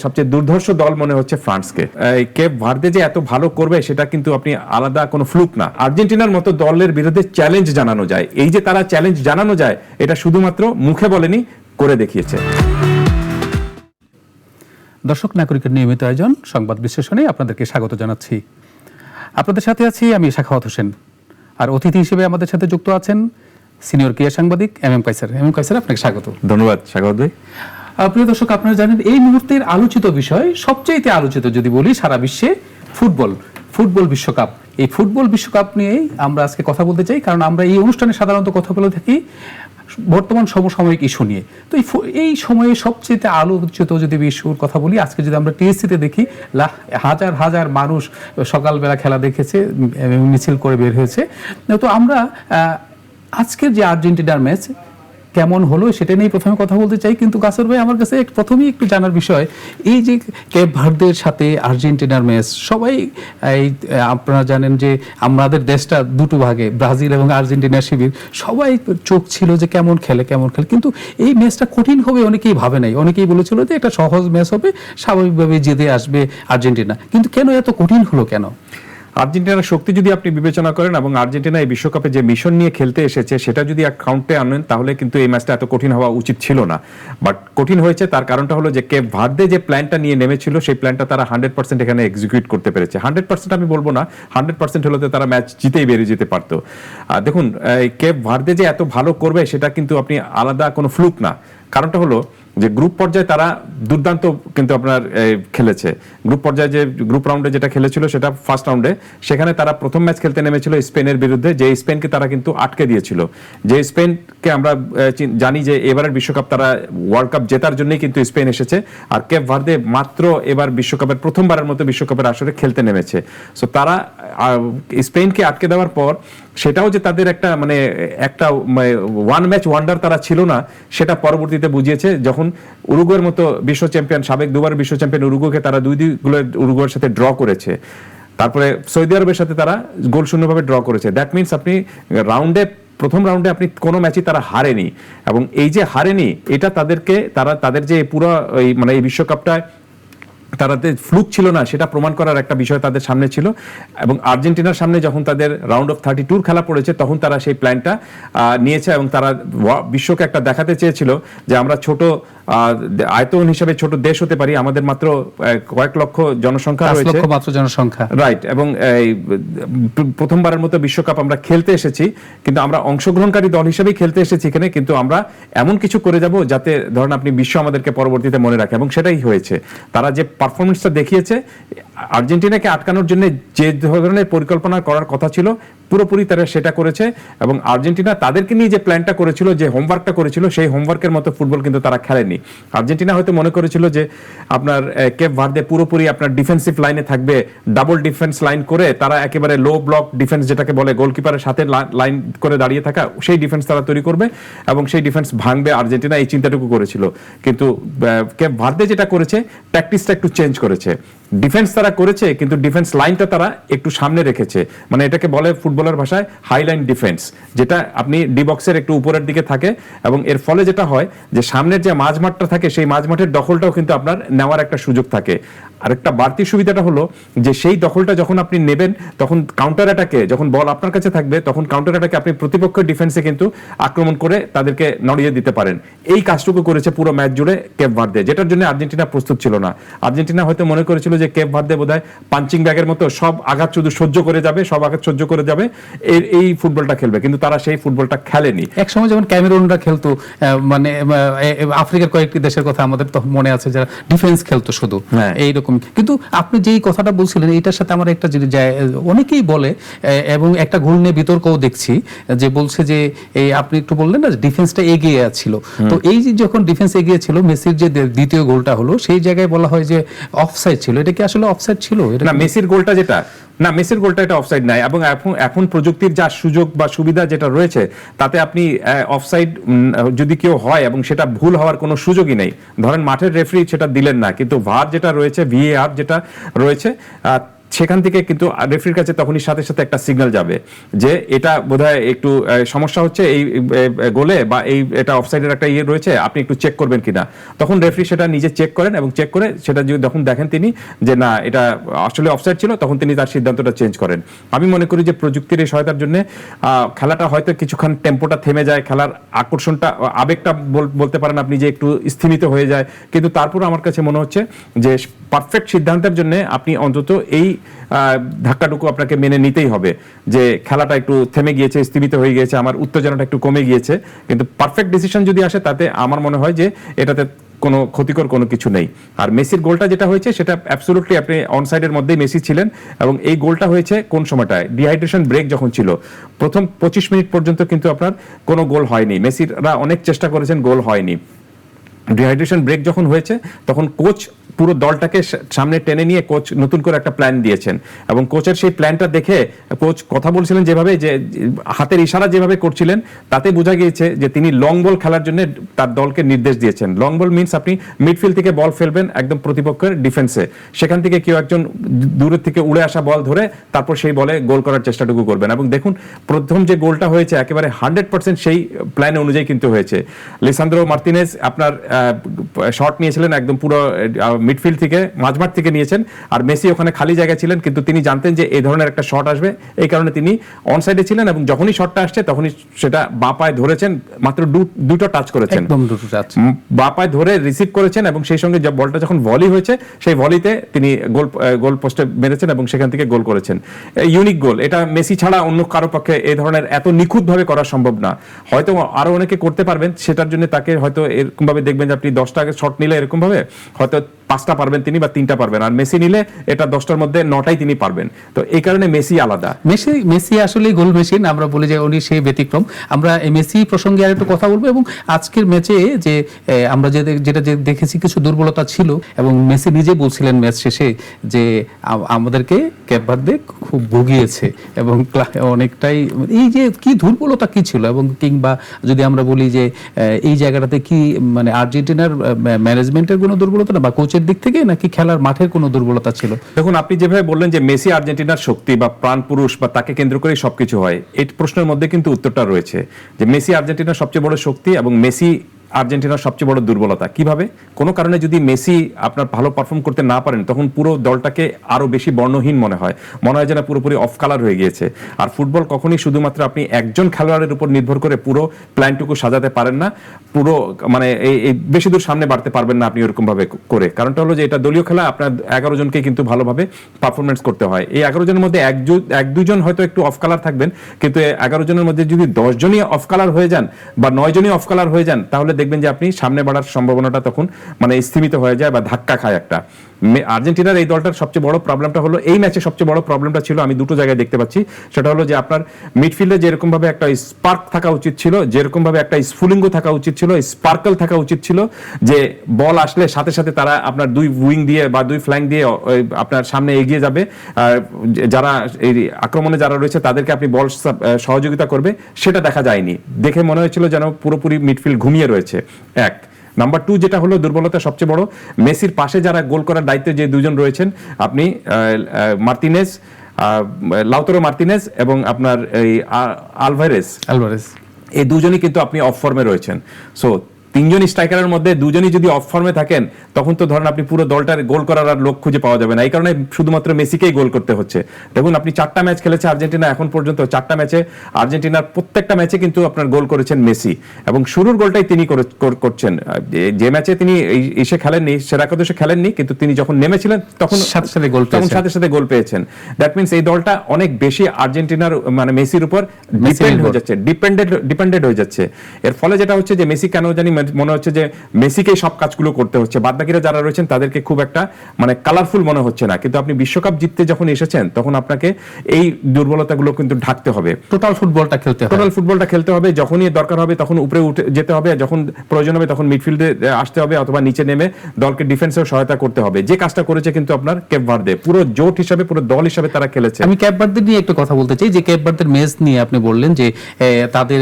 সবচেয়ে দুর্ধর্ষ দল মনে হচ্ছে ফ্রান্সকে। কেপ ভার্দে যে এত ভালো করবে সেটা কিন্তু আপনি আলাদা কোনো ফ্লুক না। আর্জেন্টিনার মতো দলের বিরুদ্ধে চ্যালেঞ্জ জানানো যায়, এই যে তারা চ্যালেঞ্জ জানানো যায় এটা শুধুমাত্র মুখে বলেনি, করে দেখিয়েছে। দর্শক নাগরিকের নিয়মিত আয়োজন সংবাদ বিশ্লেষণে আপনাদেরকে স্বাগত জানাচ্ছি। আপনাদের সাথে আছি আমি সাখাওয়াত হোসেন, আর অতিথি হিসেবে আমাদের সাথে যুক্ত আছেন সিনিয়র ক্রীড়া সাংবাদিক এম কায়সার। কায়সার, আপনাকে স্বাগত। ধন্যবাদ সাখাওয়াত ভাই। প্রিয় দর্শক, আপনারা জানেন এই মুহূর্তের আলোচিত বিষয়, সবচেয়ে আলোচিত যদি বলি সারা বিশ্বে, ফুটবল বিশ্বকাপ। এই ফুটবল বিশ্বকাপ নিয়ে আমরা আজকে কথা বলতে চাই, কারণ আমরা এই অনুষ্ঠানে সাধারণত কথা বলে থাকি বর্তমান সমসাময়িক ইস্যু নিয়ে। তো এই সময়ে সবচেয়ে আলোচিত যদি ইস্যুর কথা বলি, আজকে যদি আমরা টিএসসিতে দেখি হাজার হাজার মানুষ সকালবেলা খেলা দেখেছে, মিছিল করে বের হয়েছে। তো আমরা আজকের যে আর্জেন্টিনার ম্যাচ কেমন হলো সেটা নিয়ে প্রথমে কথা বলতে চাই। কিন্তু কাসর ভাই, আমার কাছে প্রথমেই একটু জানার বিষয়, এই যে কেপ ভার্দের সাথে আর্জেন্টিনার ম্যাচ, সবাই আপনারা জানেন যে আমাদের দেশটা দুটো ভাগে, ব্রাজিল এবং আর্জেন্টিনার শিবির, সবাই চোখ ছিল যে কেমন খেলে। কিন্তু এই ম্যাচটা কঠিন হবে অনেকেই ভাবে নাই, অনেকেই বলেছিল যে এটা সহজ ম্যাচ হবে, স্বাভাবিকভাবে জিতে আসবে আর্জেন্টিনা। কিন্তু কেন এত কঠিন হলো কেন? আর্জেন্টিনার শক্তি যদি আপনি বিবেচনা করেন এবং আর্জেন্টিনা এই বিশ্বকাপে যে মিশন নিয়ে খেলতে এসেছে সেটা যদি এক কাউন্টে আনেন, তাহলে কিন্তু এই ম্যাচটা এত কঠিন হওয়া উচিত ছিল না। বাট কঠিন হয়েছে, তার কারণটা হলো যে কেপ ভার্দে যে প্ল্যানটা নিয়ে নেমেছিল সেই প্ল্যানটা তারা 100% এখানে এক্সিকিউট করতে পেরেছে। 100% আমি বলবো না, 100% হলে তো তারা ম্যাচ জিতেই বেরিয়ে যেতে পারতো। দেখুন, কেপ ভার্দে যে এত ভালো করবে সেটা কিন্তু আপনি আলাদা কোনো ফ্লুক না। কারণটা হলো যে গ্রুপ পর্যায়ে তারা দুর্দান্ত কিন্তু আপনার খেলেছে। গ্রুপ পর্যায়ে যে গ্রুপ রাউন্ডে যেটা খেলেছিল সেটা ফার্স্ট রাউন্ডে, সেখানে তারা প্রথম ম্যাচ খেলতে নেমেছিল স্পেনের বিরুদ্ধে, যে স্পেনকে তারা কিন্তু আটকে দিয়েছিল। যে স্পেনকে আমরা জানি যে এবারের বিশ্বকাপ তারা ওয়ার্ল্ড কাপ জেতার জন্যই কিন্তু স্পেন এসেছে, আর কেপ ভার্দে মাত্র এবার বিশ্বকাপের প্রথমবারের মতো বিশ্বকাপের আসরে খেলতে নেমেছে। সো তারা স্পেনকে আটকে দেওয়ার পর সেটাও যে তাদের একটা ওয়ান ম্যাচ ওয়ান্ডার তারা ছিল না, সেটা পরবর্তীতে বুঝিয়েছে যখন উরুগুয়ের মতো বিশ্ব চ্যাম্পিয়ন, সাবেক দুবার বিশ্ব চ্যাম্পিয়ন উরুগুয়েকে তারা 2-2 উরুগুয়ের সাথে ড্র করেছে। তারপরে সৌদি আরবের সাথে তারা গোল শূন্যভাবে ড্র করেছে। দ্যাট মিনস আপনি প্রথম রাউন্ডে আপনি কোনো ম্যাচই তারা হারেনি, এবং এই যে হারেনি এটা তাদের যে পুরো এই বিশ্বকাপটায় তাদের ফ্লুক ছিল না সেটা প্রমাণ করার একটা বিষয় তাদের সামনে ছিল। এবং আর্জেন্টিনার সামনে যখন তাদের রাউন্ড অফ 32 খেলা পড়েছে, তখন তারা সেই প্ল্যানটা নিয়েছে এবং তারা বিশ্বকে একটা দেখাতে চেয়েছিল যে আমরা ছোট আয়তন হিসাবে ছোট দেশ হতে পারি, আমাদের মাত্র কয়েক লক্ষ জনসংখ্যা রয়েছে, রাইট, এবং প্রথমবারের মতো বিশ্বকাপ আমরা খেলতে এসেছি, কিন্তু আমরা অংশগ্রহণকারী দল হিসেবেই খেলতে এসেছি এখানে, কিন্তু আমরা এমন কিছু করে যাব যাতে ধরেন আপনি বিশ্ব আমাদেরকে পরবর্তীতে মনে রাখে। এবং সেটাই হয়েছে। তারা যে পারফরমেন্সটা দেখিয়েছে, আর্জেন্টিনাকে আটকানোর জন্য যে ধরনের পরিকল্পনা করার কথা ছিল পুরোপুরি তারা সেটা করেছে। এবং আর্জেন্টিনা তাদেরকে নিয়ে যে প্ল্যানটা করেছিল, যে হোমওয়ার্কটা করেছিল, সেই হোমওয়ার্কের মতো ফুটবল কিন্তু তারা খেলেনি। আর্জেন্টিনা হয়তো মনে করেছিল যে আপনার কেপ ভার্দে পুরোপুরি আপনার ডিফেন্সিভ লাইনে থাকবে, ডাবল ডিফেন্স লাইন করে তারা একেবারে লো ব্লক ডিফেন্স, যেটাকে বলে গোলকিপারের সাথে লাইন করে দাঁড়িয়ে থাকা, সেই ডিফেন্স তারা তৈরি করবে এবং সেই ডিফেন্স ভাঙবে আর্জেন্টিনা, এই চিন্তাটুকু করেছিল। কিন্তু কেপ ভার্দে যেটা করেছে, প্র্যাকটিসটা একটু চেঞ্জ করেছে। ডিফেন্স তারা করেছে, কিন্তু ডিফেন্স লাইনটা তারা একটু সামনে রেখেছে, মানে এটাকে বলে ফুটবলার ভাষায় হাই লাইন ডিফেন্স, যেটা আপনি ডি বক্সের একটু উপরের দিকে থাকে। এবং এর ফলে যেটা হয় যে সামনের যে মাঝমাঠটা থাকে, সেই মাঝমাঠের দখলটাও কিন্তু আপনার নেওয়ার একটা সুযোগ থাকে। আরেকটা বাড়তি সুবিধাটা হলো যে সেই দখলটা যখন আপনি নেবেন, তখন কাউন্টার অ্যাটাকে, যখন বল আপনার কাছে থাকবে, তখন কাউন্টার অ্যাটাকে আপনি প্রতিপক্ষের ডিফেন্সে কিন্তু আক্রমণ করে তাদেরকে নড়িয়ে দিতে পারেন। এই কাজটুকু করেছে পুরো ম্যাচ জুড়ে কেপ ভার্দে, যেটার জন্য আর্জেন্টিনা প্রস্তুত ছিল না। আর্জেন্টিনা হয়তো মনে করেছিল যে কেপ ভার্দে বোধহয় পাঞ্চিং ব্যাগের মতো সব আঘাত শুধু সহ্য করে যাবে, এই ফুটবলটা খেলবে, কিন্তু তারা সেই ফুটবলটা খেলেনি। এক সময় যেমন ক্যামেরুনরা খেলতো, মানে আফ্রিকার কয়েকটি দেশের কথা আমাদের তো মনে আছে, যারা ডিফেন্স খেলতো শুধু এইরকম। কিন্তু আপনি যেই কথাটা বলছিলেন, এটার সাথে আমার একটা জিনিস যায়, অনেকেই বলে, এবং একটা গোল নিয়ে বিতর্কও দেখছি, যে বলছে যে এই আপনি একটু বললেন না ডিফেন্সটা এগিয়ে ছিল, তো এই যে যখন ডিফেন্স এগিয়ে ছিল, মেসির যে দ্বিতীয় গোলটা হলো, সেই জায়গায় বলা হয় যে অফসাইড ছিল। এটা কি আসলে অফসাইড ছিল? না, মেসির গোলটা এটা অফসাইড নাই। এবং এখন প্রযুক্তির যা সুযোগ বা সুবিধা যেটা রয়েছে, তাতে আপনি অফসাইড যদি কেউ হয় এবং সেটা ভুল হওয়ার কোনো সুযোগই নেই। ধরেন মাঠের রেফারি সেটা দিলেন না, কিন্তু ভার যেটা রয়েছে, ভিএআর যেটা রয়েছে, সেখান থেকে কিন্তু রেফারির কাছে তখনই সাথে সাথে একটা সিগন্যাল যাবে যে এটা বোধহয় একটু সমস্যা হচ্ছে এই গোলে, বা এই এটা অফসাইডের একটা ইয়ে রয়েছে, আপনি একটু চেক করবেন কিনা। তখন রেফারি সেটা নিজে চেক করেন এবং চেক করে সেটা যদি যখন দেখেন তিনি যে না এটা আসলে অফসাইড ছিল, তখন তিনি তার সিদ্ধান্তটা চেঞ্জ করেন। আমি মনে করি যে প্রযুক্তির এই সহায়তার জন্য খেলাটা হয়তো কিছুক্ষণ টেম্পোটা থেমে যায়, খেলার আকর্ষণটা আবেগটা বলতে পারেন আপনি যে একটু স্থিমিত হয়ে যায়, কিন্তু তারপর আমার কাছে মনে হচ্ছে যে পারফেক্ট সিদ্ধান্তের জন্য আপনি অন্তত এই ধাক্কাটুকু আপনাকে মেনে নিতেই হবে যে খেলাটা একটু থেমে গিয়েছে, স্থিমিত হয়ে গিয়েছে, আমার উত্তেজনাটা একটু কমে গিয়েছে। কিন্তু পারফেক্ট ডিসিশন যদি আসে তাতে আমার মনে হয় যে এটাতে কোনো ক্ষতিকর কোনো কিছু নেই। আর মেসির গোলটা যেটা হয়েছে সেটা অ্যাবসলিউটলি আপনি অনসাইডের মধ্যেই মেসি ছিলেন, এবং এই গোলটা হয়েছে কোন সময়টায়, ডিহাইড্রেশন ব্রেক যখন ছিল, প্রথম 25 মিনিট পর্যন্ত কিন্তু আপনার কোনো গোল হয়নি, মেসিরা অনেক চেষ্টা করেছেন, গোল হয়নি। ডিহাইড্রেশন ব্রেক যখন হয়েছে তখন কোচ পুরো দলটাকে সামনে টেনে নিয়ে কোচ নতুন করে একটা প্ল্যান দিয়েছেন, এবং কোচের সেই প্ল্যানটা দেখে কোচ কথা বলছিলেন যেভাবে, যে হাতের ইশারা যেভাবে করছিলেন, তাতে বোঝা গিয়েছে যে তিনি লং বল খেলার জন্য তার দলকে নির্দেশ দিয়েছেন। লং বল মিনস আপনি মিডফিল্ড থেকে বল ফেলবেন একদম প্রতিপক্ষের ডিফেন্সে, সেখান থেকে কেউ একজন দূরের থেকে উড়ে আসা বল ধরে তারপর সেই বলে গোল করার চেষ্টাটুকু করবেন। এবং দেখুন প্রথম যে গোলটা হয়েছে একেবারে 100% সেই প্ল্যান অনুযায়ী কিন্তু হয়েছে। লিসান্দ্রো মার্তিনেজ আপনার শট নিয়েছিলেন একদম পুরো মিডফিল্ড থেকে, মাঝমাঠ থেকে নিয়েছেন, আর মেসি ওখানে খালি জায়গা ছিলেন, কিন্তু তিনি জানতেন যে এই ধরনের একটা শট আসবে, এই কারণে তিনি অনসাইডে ছিলেন, এবং যখনই শটটা আসছে তখনই সেটা বাঁ পায়ে ধরেছেন, মাত্র দুটো টাচ করেছেন, একদম দুটো টাচ বাঁ পায়ে ধরে রিসিভ করেছেন, এবং সেই সঙ্গে বলটা যখন ভলি হয়েছে সেই ভলিতে তিনি গোল পোস্টে মেরেছেন এবং সেখান থেকে গোল করেছেন। ইউনিক গোল, এটা মেসি ছাড়া অন্য কারো পক্ষে এই ধরনের এত নিখুঁতভাবে করা সম্ভব না। হয়তো আরো অনেকে করতে পারবেন, সেটার জন্য তাকে হয়তো এরকম ভাবে দেখবেন যে আপনি 10টা শট নিলে এরকম ভাবে হয়তো 5টা পারবেন তিনি, বা 3টা পারবেন, আর মেসি নিলে এটা 10টার মধ্যে 9টাই তিনি পারবেন। তো এই কারণে মেসি আলাদা। মেসি আসলে গোল মেশিন, আমরা বলি যে উনি সেই ব্যতিক্রম। আমরা এই মেসি প্রসঙ্গে আর একটু কথা বলবো, এবং আজকের ম্যাচে যে আমরা যেটা দেখেছি কিছু দুর্বলতা ছিল, এবং মেসি নিজে বলছিলেন ম্যাচ শেষে যে আমাদেরকে ক্যাপ ভার্দে খুব ভুগিয়েছে, এবং অনেকটাই এই যে কি দুর্বলতা কি ছিল, এবং কিংবা যদি আমরা বলি যে এই জায়গাটাতে কি মানে আর্জেন্টিনার ম্যানেজমেন্টের কোনো দুর্বলতা না, বা কোচের দিক থেকে, নাকি খেলার মাঠের কোনো দুর্বলতা ছিল? দেখুন আপনি যেভাবে বললেন যে মেসি আর্জেন্টিনার শক্তি বা প্রাণ পুরুষ, বা তাকে কেন্দ্র করেই সবকিছু হয়, এই প্রশ্নের মধ্যে কিন্তু উত্তরটা রয়েছে যে মেসি আর্জেন্টিনার সবচেয়ে বড় শক্তি এবং মেসি আর্জেন্টিনার সবচেয়ে বড় দুর্বলতা। কিভাবে? কোনো কারণে যদি মেসি আপনার ভালো পারফর্ম করতে না পারেন, তখন পুরো দলটাকে আরো বেশি বর্ণহীন মনে হয় যেন পুরোপুরি অফ কালার হয়ে গিয়েছে। আর ফুটবল কখনই শুধুমাত্র আপনি একজন খেলোয়াড়ের উপর নির্ভর করে পুরো প্ল্যানটুকু সাজাতে পারেন না, পুরো মানে এই বেশি দূর সামনে বাড়তে পারবেন না আপনি ওরকম ভাবে করে। কারণটা হলো যে এটা দলীয় খেলা, আপনার 11 জনকে কিন্তু ভালোভাবে পারফরমেন্স করতে হয়। এই 11 জনের মধ্যে এক দুজন হয়তো একটু অফ কালার থাকবেন, কিন্তু 11 জনের মধ্যে যদি 10 জনই অফ কালার হয়ে যান বা 9 জনই অফ কালার হয়ে যান, তাহলে দেখবেন যে আপনি সামনে বাড়ার সম্ভাবনাটা তখন মানে স্থিমিত হয়ে যায় বা ধাক্কা খায় একটা। আর্জেন্টিনার এই দলটার সবচেয়ে বড় প্রবলেমটা হলো, এই ম্যাচে সবচেয়ে বড় প্রবলেমটা ছিল, আমি দুটো জায়গায় দেখতে পাচ্ছি, সেটা হলো যে আপনার মিডফিল্ডে যেরকম ভাবে একটা স্পার্ক থাকা উচিত ছিল, যেরকম ভাবে একটা স্ফুলিঙ্গ থাকা উচিত ছিল, স্পার্কল থাকা উচিত ছিল, যে বল আসলে সাথে সাথে তারা আপনার দুই উইং দিয়ে বা দুই ফ্ল্যাঙ্ক দিয়ে আপনার সামনে এগিয়ে যাবে, যারা এই আক্রমণে যারা রয়েছে তাদেরকে আপনি বল সহযোগিতা করবে, সেটা দেখা যায়নি। দেখে মনে হয়েছিল যেন পুরোপুরি মিডফিল্ড ঘুমিয়ে রয়েছে। এক নাম্বার 2 যেটা হলো দুর্বলতা সবচেয়ে বড়, মেসির পাশে যারা গোল করার দায়িত্বে যে দুজন রয়েছেন, আপনি মার্তিনেজ, লাউতারো মার্তিনেজ এবং আপনার এই আলভারেজ, এই দুজনই কিন্তু আপনি অফ ফর্মে রয়েছেন। সো 3 জন স্ট্রাইকারের মধ্যে 2 জনই যদি অফ ফর্মে থাকেন, তখন তো ধরেন আপনি পুরো দলটার গোল করার আর লোক খুঁজে পাওয়া যাবে না। এই কারণে শুধুমাত্র মেসিকেই গোল করতে হচ্ছে। দেখুন আপনি 4টা ম্যাচ খেলেছে আর্জেন্টিনা, এখন পর্যন্ত 4টা ম্যাচে আর্জেন্টিনার প্রত্যেকটা ম্যাচে কিন্তু আপনার গোল করেছেন মেসি, এবং শুরুর গোলটাই তিনি করছেন। যে ম্যাচে তিনি এসে খেলেননি, সেরাকাদশে খেলেননি, কিন্তু তিনি যখন নেমেছিলেন তখন সাথে সাথে গোল পেয়েছেন। দ্যাট মিনস এই দলটা অনেক বেশি আর্জেন্টিনার মানে মেসির উপর ডিপেন্ডেন্ট হয়ে যাচ্ছে। এর ফলে যেটা হচ্ছে যে মেসি কেন জানি মনে হচ্ছে যে মেসিকেই সব কাজগুলো করতে হচ্ছে, বাদবাকিরা যারা রয়েছেন তাদেরকে খুব একটা মানে কালারফুল মনে হচ্ছে না। কিন্তু আপনি বিশ্বকাপ জিততে যখন এসেছেন, তখন আপনাকে এই দুর্বলতাগুলো কিন্তু ঢাকতে হবে। টোটাল ফুটবলটা খেলতে হবে, যখনই দরকার হবে তখন উপরে উঠে যেতে হবে, যখন প্রয়োজন হবে তখন মিডফিল্ডে আসতে হবে, অথবা নিচে নেমে দলকে ডিফেন্সেও সহায়তা করতে হবে, যে কাজটা করেছে কিন্তু আপনার কেপ ভার্দে পুরো জোট হিসাবে, পুরো দল হিসাবে তারা খেলেছে। আমি কেপ ভার্দে নিয়ে একটু কথা বলতে চাই, যে কেপ ভার্দের ম্যাচ নিয়ে আপনি বললেন যে তাদের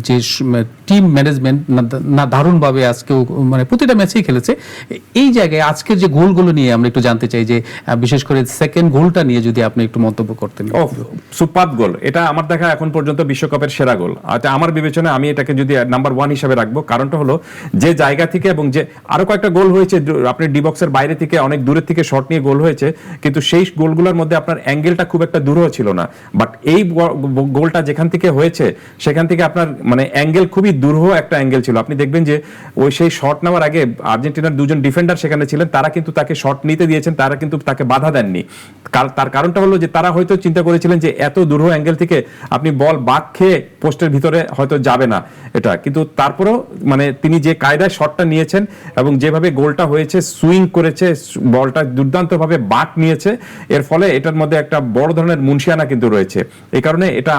যে টিম ম্যানেজমেন্ট না দারুণভাবে আজকেও মানে প্রতিটা ম্যাচেই খেলেছে। এই জায়গায় আজকের যে গোলগুলো নিয়ে আমরা একটু জানতে চাই, যে বিশেষ করে সেকেন্ড গোলটা নিয়ে যদি আপনি একটু মন্তব্য করতেন। সুপার গোল, এটা আমার দেখা এখন পর্যন্ত বিশ্বকাপের সেরা গোল। আচ্ছা, আমার বিবেচনায় আমি এটাকে যদি নাম্বার 1 হিসেবে রাখবো, কারণটা হলো যে জায়গা থেকে, এবং যে আরো কয়েকটা গোল হয়েছে আপনি ডি বক্সের বাইরে থেকে অনেক দূরের থেকে শট নিয়ে গোল হয়েছে, কিন্তু সেই গোলগুলোর মধ্যে আপনার অ্যাঙ্গেলটা খুব একটা দূরও ছিল না। বাট এই গোলটা যেখান থেকে হয়েছে সেখান থেকে আপনার মানে অ্যাঙ্গেল খুবই দূরহ একটা অ্যাঙ্গেল ছিল। আপনি দেখবেন যে ওই সেই শট নেওয়ার আগে আর্জেন্টিনার দুজন ডিফেন্ডার সেখানে ছিলেন, তারা কিন্তু তাকে শট নিতে দিয়েছেন, তারা কিন্তু তাকে বাধা দেননি। তার কারণটা হলো যে তারা হয়তো চিন্তা করেছিলেন যে এত দূরহ অ্যাঙ্গেল থেকে আপনি বল বাক খেয়ে পোস্টের ভিতরে হয়তো যাবে না এটা, কিন্তু তারপরেও মানে তিনি যে কায়দায় শটটা নিয়েছেন এবং যেভাবে গোলটা হয়েছে, সুইং করেছে, বলটা দুর্দান্তভাবে বাক নিয়েছে, এর ফলে এটার মধ্যে একটা বড় ধরনের মুনশিয়ানা কিন্তু রয়েছে। এই কারণে এটা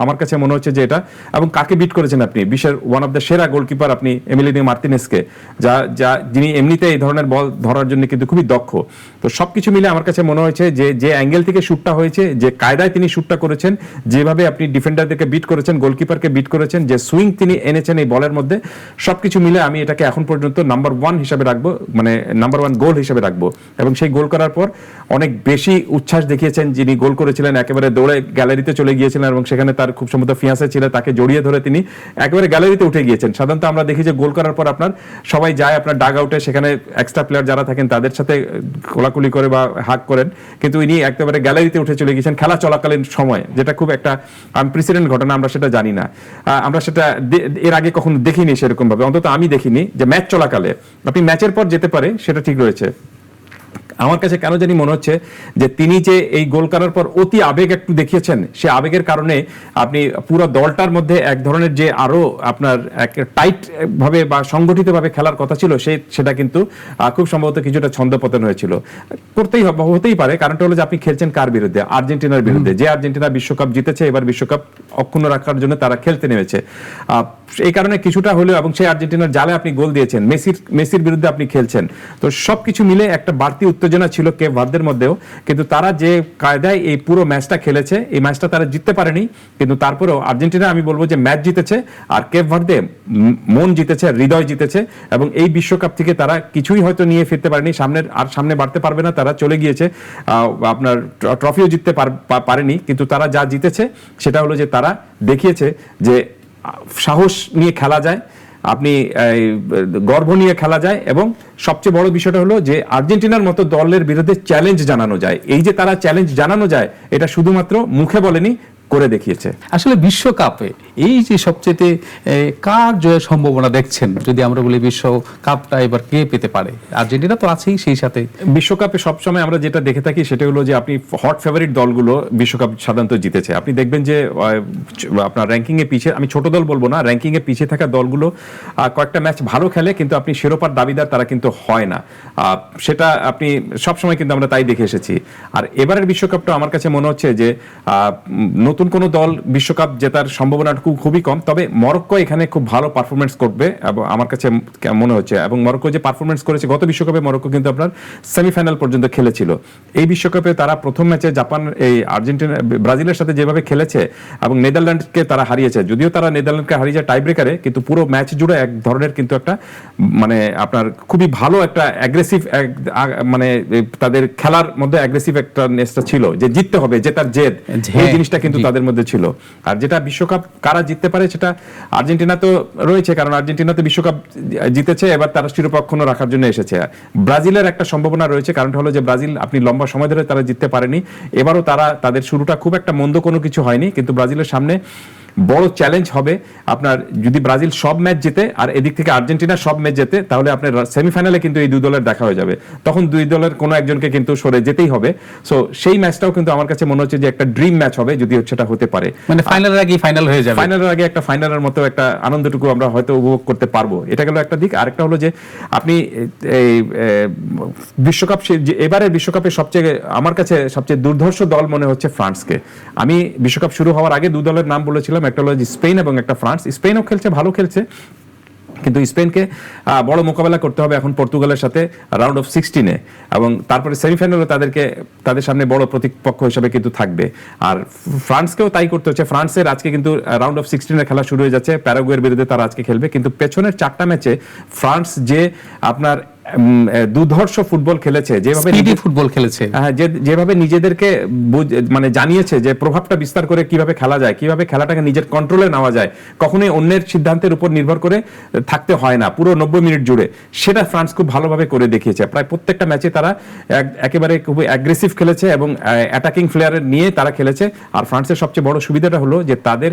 আমার কাছে মনে হচ্ছে যে এটা, এবং কাকে বিট করেছেন আপনি, বিশ্বের ওয়ান অফ দ্য সেরা গোলকিপার আপনি এমিলিয়ানো মার্তিনেজকে, যিনি এমনিতে এই ধরনের বল ধরার জন্য কিন্তু খুবই দক্ষ। তো সবকিছু মিলে আমার কাছে মনে হয়েছে যে অ্যাঙ্গেল থেকে শুটটা হয়েছে, যে কায়দায় তিনি শুটটা করেছেন, যেভাবে আপনি ডিফেন্ডারদেরকে বিট করেছেন, গোলকিপারকে বিট করেছেন, যে সুইং তিনি এনেছেন এই বলের মধ্যে, সবকিছু মিলে আমি এটাকে এখন পর্যন্ত নাম্বার 1 হিসেবে রাখবো, মানে নাম্বার 1 গোল হিসেবে রাখবো। এবং সেই গোল করার পর অনেক বেশি উচ্ছ্বাস দেখিয়েছেন যিনি গোল করেছিলেন, একেবারে দৌড়ে গ্যালারিতে চলে গিয়েছিলেন এবং সেখানে তার খুব সম্ভবত ফিয়ান্সে ছিল, তাকে জড়িয়ে ধরে তিনি একেবারে গ্যালারিতে উঠে গিয়েছেন। সাধারণত আমরা দেখি যে গোল করার পর আপনার সবাই যায় আপনার ডাগ আউটে, সেখানে এক্সট্রা প্লেয়ার যারা থাকেন তাদের সাথে কোলাকুলি করে বা হাগ করেন, কিন্তু ইনি একেবারে গ্যালারিতে উঠে চলে গিয়েছেন খেলা চলাকালীন সময়, যেটা খুব একটা আনপ্রেসিডেন্ট ঘটনা। আমরা সেটা জানি না, আমরা সেটা এর আগে কখনো দেখিনি সেরকম ভাবে, অন্তত আমি দেখিনি যে ম্যাচ চলাকালে আপনি ম্যাচের পর যেতে পারে, সেটা ঠিক রয়েছে। আমার কাছে কেন জানি মনে হচ্ছে যে তিনি যে এই গোল করার পর অতি আবেগ একটু দেখিয়েছেন, সে আবেগের কারণে আপনি পুরো দলটার মধ্যে এক ধরনের যে আরো আপনার টাইট ভাবে বা সংগঠিত ভাবে খেলার কথা ছিল, সেটা কিন্তু খুব সম্ভবত কিছুটা ছন্দপতন হয়েছিল। হতেই পারে, কারণটা হলো যে আপনি খেলছেন কার বিরুদ্ধে? আর্জেন্টিনার বিরুদ্ধে, যে আর্জেন্টিনা বিশ্বকাপ জিতেছে, এবার বিশ্বকাপ অক্ষুণ্ণ রাখার জন্য তারা খেলতে নেমেছে। এই কারণে কিছুটা হলেও, এবং সেই আর্জেন্টিনার জালে আপনি গোল দিয়েছেন, মেসির বিরুদ্ধে আপনি খেলছেন, তো সবকিছু মিলে একটা বাড়তি উত্তেজনা ছিল কেপ ভার্দের মধ্যেও। কিন্তু তারা যে কায়দায় এই পুরো ম্যাচটা খেলেছে, এই ম্যাচটা তারা জিততে পারেনি, কিন্তু তারপরেও আর্জেন্টিনা আমি বলবো যে ম্যাচ জিতেছে, আর কেপ ভার্দে মন জিতেছে, হৃদয় জিতেছে, এবং এই বিশ্বকাপ থেকে তারা কিছুই হয়তো নিয়ে ফিরতে পারেনি, সামনে বাড়তে পারবে না, তারা চলে গিয়েছে, আপনার ট্রফিও জিততে পারেনি, কিন্তু তারা যা জিতেছে সেটা হলো যে তারা দেখিয়েছে যে সাহস নিয়ে খেলা যায়, আপনি গর্ব নিয়ে খেলা যায়, এবং সবচেয়ে বড় বিষয়টা হলো যে আর্জেন্টিনার মতো দলের বিরুদ্ধে চ্যালেঞ্জ জানানো যায়। এই যে তারা চ্যালেঞ্জ জানানো যায়, এটা শুধুমাত্র মুখে বলেনি, করে দেখিয়েছে। আসলে বিশ্বকাপে এই যে সবচেয়ে কার জয়ের সম্ভাবনা দেখছেন, যদি আমরা বলি বিশ্বকাপটা এবার কে পেতে পারে? আর্জেন্টিনা তো আছেই, সেই সাথে বিশ্বকাপে সবসময় আমরা যেটা দেখে থাকি সেটা হলো যে আপনি হট ফেভারিট দলগুলো বিশ্বকাপ সাধারণত জিতেছে। আপনি দেখবেন যে আপনার র্যাঙ্কিং এ পিছিয়ে, আমি ছোট দল বলবো না, র্যাঙ্কিং এ পিছিয়ে থাকা দলগুলো কয়েকটা ম্যাচ ভালো খেলে, কিন্তু আপনি শিরোপার দাবিদার তারা কিন্তু হয় না। সেটা আপনি সবসময় কিন্তু আমরা তাই দেখে এসেছি। আর এবারের বিশ্বকাপটা আমার কাছে মনে হচ্ছে যে নতুন কোন দল বিশ্বকাপ জেতার সম্ভাবনা খুবই কম, তবে মরক্কো এখানে খুব ভালো পারফরমেন্স করবে এবং আমার কাছে মনে হচ্ছে, এবং মরক্কো যে পারফরমেন্স করেছে গত বিশ্বকাপে, মরক্কো কিন্তু আপনার সেমিফাইনাল পর্যন্ত খেলেছিল। এই বিশ্বকাপে তারা প্রথম ম্যাচে আর্জেন্টিনা ব্রাজিলের সাথে যেভাবে খেলেছে এবং নেদারল্যান্ডকে তারা হারিয়েছে, যদিও তারা নেদারল্যান্ডকে হারিয়েছে টাই ব্রেকারে, কিন্তু পুরো ম্যাচ জুড়ে এক ধরনের কিন্তু একটা মানে আপনার খুবই ভালো একটা অ্যাগ্রেসিভ, মানে তাদের খেলার মধ্যে অ্যাগ্রেসিভ একটা নেসটা ছিল, যে জিততে হবে, জেতার জেদ, এই জিনিসটা কিন্তু তাদের মধ্যে ছিল। আর যেটা বিশ্বকাপ কারা জিততে পারে সেটা আর্জেন্টিনা তো রয়েছে, কারণ আর্জেন্টিনা তো বিশ্বকাপ জিতেছে, এবার তারা শিরোপা অক্ষুণ্ণ রাখার জন্য এসেছে। ব্রাজিলের একটা সম্ভাবনা রয়েছে, কারণটা হলো যে ব্রাজিল আপনি লম্বা সময় ধরে তারা জিততে পারেনি, এবারও তাদের শুরুটা খুব একটা মন্দ কোনো কিছু হয়নি, কিন্তু ব্রাজিলের সামনে বড় চ্যালেঞ্জ হবে আপনার, যদি ব্রাজিল সব ম্যাচ জেতে আর এদিক থেকে আর্জেন্টিনা সব ম্যাচ জেতে, তাহলে আপনার সেমিফাইনালে কিন্তু এই দুই দলের দেখা হয়ে যাবে, তখন দুই দলের কোনো একজনকে কিন্তু সরে যেতেই হবে। সো সেই ম্যাচটাও কিন্তু আমার কাছে মনে হচ্ছে যে একটা ড্রিম ম্যাচ হবে, যদি সেটা হতে পারে, মানে ফাইনালের আগে ফাইনাল হয়ে যাবে, ফাইনালের আগে একটা ফাইনালের মতো একটা আনন্দটুকু আমরা হয়তো উপভোগ করতে পারবো। এটা গেল একটা দিক। আরেকটা হলো যে আপনি এই বিশ্বকাপ, এবারের বিশ্বকাপে আমার কাছে সবচেয়ে দুর্ধর্ষ দল মনে হচ্ছে ফ্রান্সকে। আমি বিশ্বকাপ শুরু হওয়ার আগে দু দলের নাম বলেছিলাম, একটা হলো স্পেন এবং একটা ফ্রান্স। স্পেনও খেলছে, ভালো খেলছে, কিন্তু স্পেনকে বড় মোকাবেলা করতে হবে এখন পর্তুগালের সাথে রাউন্ড অফ 16-এ, এবং তারপরে সেমিফাইনালে তাদের সামনে বড় প্রতিপক্ষ হিসেবে কিন্তু থাকবে। আর ফ্রান্সকেও তাই করতে হচ্ছে। ফ্রান্সের আজকে কিন্তু রাউন্ড অফ 16-এর খেলা শুরু হয়ে যাচ্ছে, প্যারাগুয়ের বিরুদ্ধে তারা আজকে খেলবে। কিন্তু পেছনের 4টা ম্যাচে ফ্রান্স যে আপনার দুর্ধর্ষ ফুটবল খেলেছে, যেভাবে ফুটবল খেলেছে, যেভাবে নিজেদেরকে মানে জানিয়েছে যে প্রভাবটা বিস্তার করে কিভাবে খেলা যায়, কিভাবে খেলাটাকে নিজের কন্ট্রোলে নেওয়া যায়, কখনোই অন্যের সিদ্ধান্তের উপর নির্ভর করে থাকতে হয় না পুরো 90 মিনিট জুড়ে, সেটা ফ্রান্স খুব ভালোভাবে করে দেখিয়েছে। প্রায় প্রত্যেকটা ম্যাচে তারা একেবারে খুব অ্যাগ্রেসিভ খেলেছে এবং অ্যাটাকিং প্লেয়ার নিয়ে তারা খেলেছে। আর ফ্রান্সের সবচেয়ে বড় সুবিধাটা হলো যে তাদের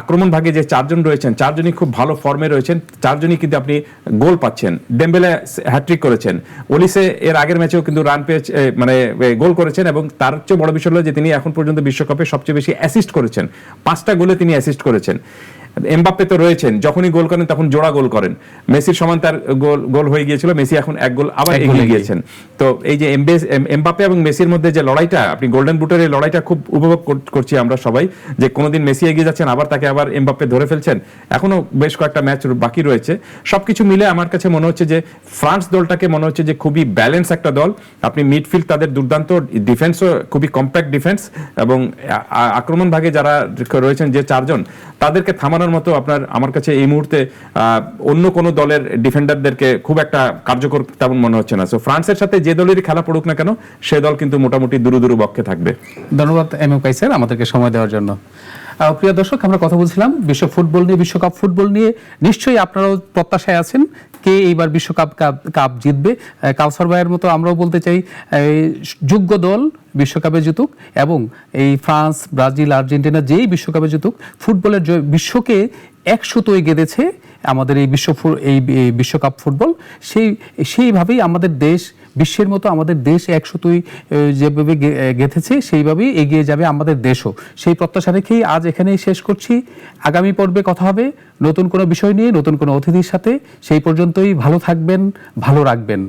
আক্রমণ ভাগে যে 4জন রয়েছেন, 4জনই খুব ভালো ফর্মে রয়েছেন, 4জনই কিন্তু আপনি গোল পাচ্ছেন। ডেম্বেলে হ্যাট্রিক করেছেন, ওলিসে এর আগের ম্যাচেও কিন্তু রান পেয়ে মানে গোল করেছেন, এবং তার চেয়ে বড় বিষয় হলো যে তিনি এখন পর্যন্ত বিশ্বকাপে সবচেয়ে বেশি অ্যাসিস্ট করেছেন, 5টা গোলে তিনি অ্যাসিস্ট করেছেন। এমবাপ্পে তো রয়েছেন, যখনই গোল করেন তখন জোড়া গোল করেন, মেসির সমান তার গোল হয়ে গিয়েছিল, মেসি এখন 1 গোল আবার এগিয়ে গিয়েছেন। তো এই যে এমবাপ্পে এবং মেসির মধ্যে যে লড়াইটা, আপনি গোল্ডেন বুটের এই লড়াইটা খুব উপভোগ করছি আমরা সবাই, যে কোনোদিন মেসি এগিয়ে যাচ্ছেন, আবার তাকে আবার এমবাপ্পে ধরে ফেলছেন। এখনো বেশ কয়েকটা ম্যাচ বাকি রয়েছে। সবকিছু মিলে আমার কাছে মনে হচ্ছে যে ফ্রান্স দলটাকে মনে হচ্ছে যে খুবই ব্যালেন্স একটা দল। আপনি মিডফিল্ড তাদের দুর্দান্ত, ডিফেন্সও খুবই কম্প্যাক্ট ডিফেন্স, এবং আক্রমণ ভাগে যারা রয়েছেন যে 4জন, তাদেরকে থামানোর মতো আপনার আমার কাছে এই মুহূর্তে অন্য কোনো দলের ডিফেন্ডারদেরকে খুব একটা কার্যকর তেমন মনে হচ্ছে না। সো ফ্রান্সের সাথে যে দলেরই খেলা পড়ুক না কেন, সে দল কিন্তু মোটামুটি দুরু বক্ষে থাকবে। ধন্যবাদ এমএম কাইসার আমাদেরকে সময় দেওয়ার জন্য। প্রিয় দর্শক, আমরা কথা বলছিলাম বিশ্ব ফুটবল নিয়ে, বিশ্বকাপ ফুটবল নিয়ে। নিশ্চয়ই আপনারাও প্রত্যাশায় আছেন কে এইবার বিশ্বকাপ কাপ জিতবে। কাউসার ভাইয়ের মতো আমরাও বলতে চাই যোগ্য দল বিশ্বকাপে জিতুক, এবং এই ফ্রান্স, ব্রাজিল, আর্জেন্টিনা যেই বিশ্বকাপে জিতুক, ফুটবলের বিশ্বকে এক সুতোয় গেঁথেছে আমাদের এই বিশ্বকাপ ফুটবল। সেইভাবেই আমাদের দেশ, বিশ্বের মতো আমাদের দেশ এক সুতোয় যেভাবে গেঁথেছে, সেইভাবেই এগিয়ে যাবে আমাদের দেশও। সেই প্রত্যাশা রেখেই আজ এখানেই শেষ করছি। আগামী পর্বে কথা হবে নতুন কোনো বিষয় নিয়ে, নতুন কোনো অতিথির সাথে। সেই পর্যন্তই ভালো থাকবেন, ভালো রাখবেন।